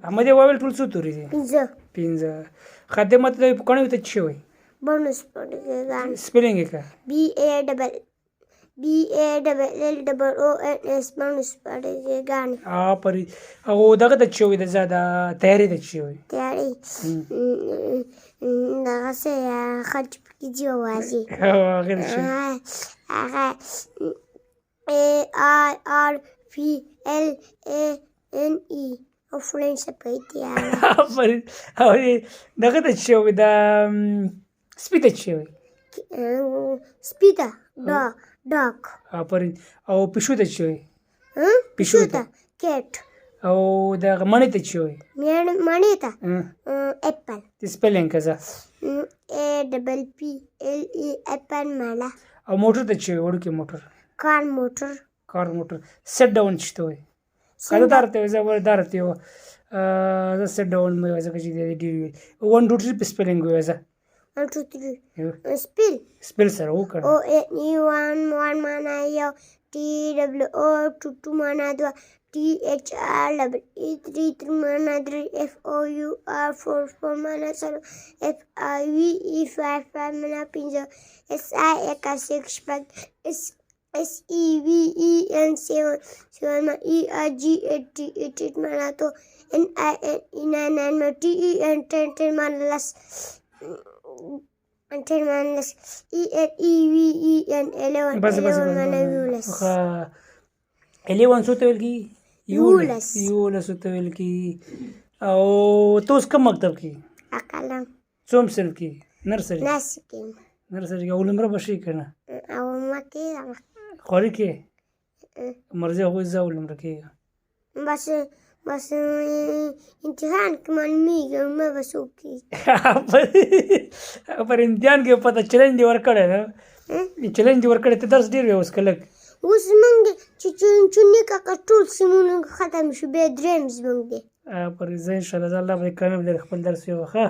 همدې واویل ټول څو توري دي؟ 5. خاطر ماته په کڼو ته څه وایي؟ بونس پړګان. سپیلنګ یې که BALLONS بونس پړګان. آفرین. او دغه ته څه وایي د تیارې ته څه وایي؟ تیارې دغسې خرچ پکې ځي اوازې هغې ته څه هغه ARPLANE او فرینچ صفحې تیاره. آفرین. او دغه ته څه وایي د سپي ته څه وایي؟ سپي ته ډاګ. آفرین. او پیشو ته څه وایي؟ پیشو ته کیټ. او دغه مڼې ته څه وایي؟ مڼې ته اپل. سپیلنګ که زه APPLE اپل مڼه. او موټر ته څه وایي؟ وړوکی موټر کار موټر. سیټ ډاون څه ته وایي؟ که دار ته وایي زه دار ته یو زه سیټ ډاون مې وایي ځکه چې ډېر وي. 1 2 3 په سپیلنګ وایي زه 1 2 3 سپیل سره وکړه. ONE 1 معنا یو TWO 2 معنا 2 THREE 3 معنا 3 FOUR 4 معنا 4 FIVE 5 معنا 5 SI 6 SEVEN 7 معنا ERG 8 معنا 2 NINE 9 TEN 10 معنا 10 minus ELEVEN 11 بس 11 معنا 11. 11 څو ته ویل کېږي؟ 11 ته ویل کېږي. او ته اوس کوم مکتب کې؟ قلم. څوم صنف کې؟ نرسري کې. نرسري کې. او لومړی به شي که نه؟ اومه کې خواري کې مرضي هغوی زه لومړی کېږه. بس امتحان کې معلومیږي اومه به څوک کېږي. پر امتحان کې پته چلنج دې ورکړی نه؟ چلنج دې ورکړی ته درس ډېر وی اوس که لږ؟ اوس زمونږ چې چوني کاکا ټول سیمونه ختم شو بیا درېیم زمونږ دی. پر زه انشاءالله زه الله به دې کامیاب لري خپل درس ویوه ښه.